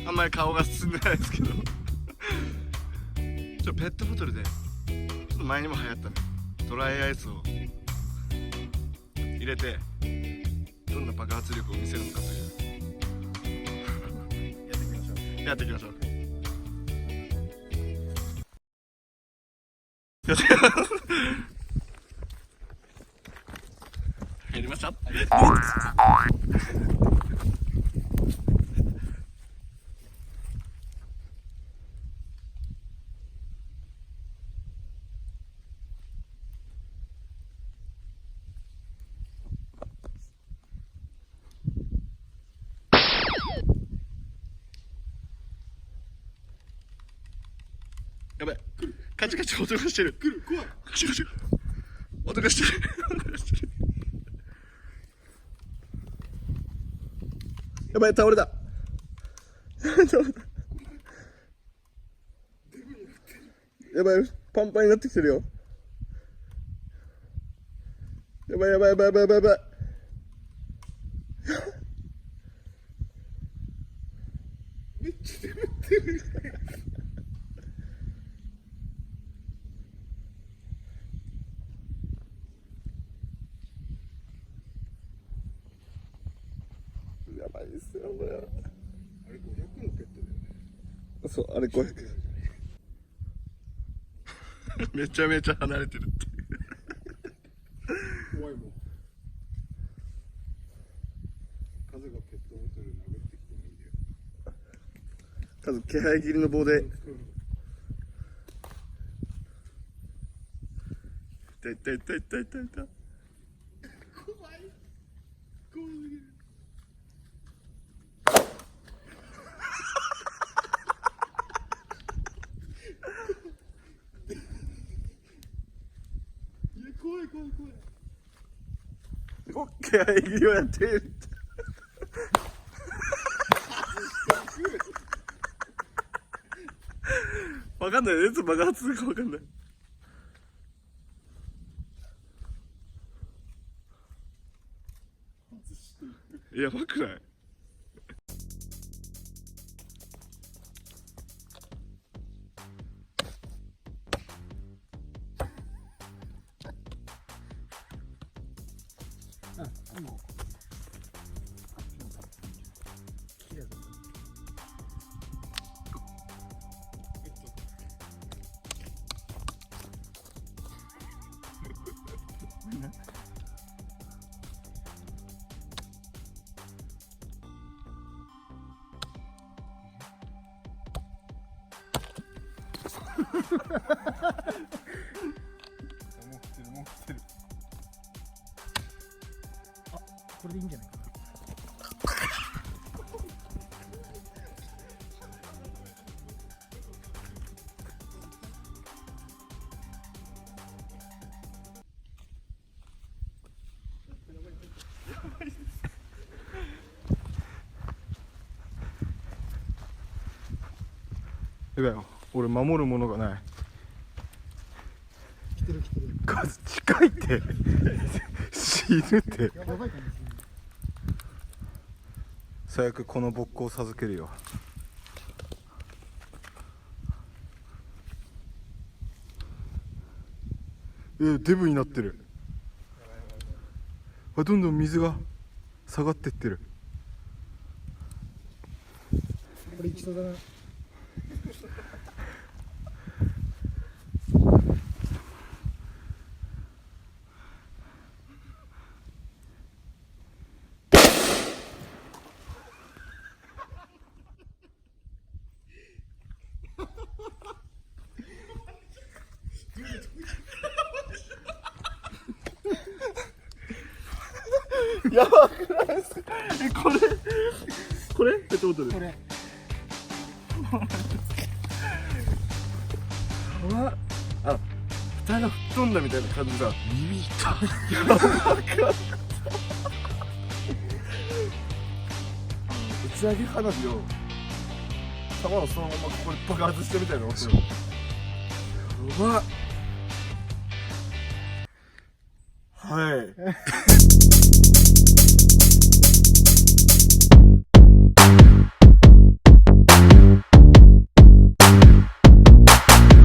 あんまり顔が進んでないですけどペットボトルでちょっと前にも流行ったね、ドライアイスを入れてどんな爆発力を見せるのかというやっていきましょう入りました。やばい、カチカチ音がしてる。来る、怖い。カチカチ音がしてる。やばい、倒れた。やばい、パンパンになってきてるよ。やばいやばいやばいやばいやばいやばい。めっちゃ眠ってる。やばいですよ、これ。あれ500のペットだよね。そう、あれ500。めちゃめちゃ離れてるって。怖いもん。カズがペットボトル殴ってきてもいいんだよ。カズ、気配切りの棒で。いたいたいたいたいたいた。怖い。怖すぎる。怖い怖い怖い。オッケー、いいよやってる。わかんない、いつ爆発するかわかんない。やばくない？もう綺麗だった。もう来てる。あ、これでいいんじゃないかな。やばいよ、俺守るものがない。来てる来てる。数近いって死ぬって。やばいかもしれない。最悪このボッコを授けるよ。デブになってる。どんどん水が下がってってる。これいきそうだな。やばくないですか？これペットボトル。これ。あ、蓋が吹っ飛んだみたいな感じだ。耳痛い。やばかった。打ち上げ花火を弾をそのままここで爆発してみたいな音。やばっ。はい。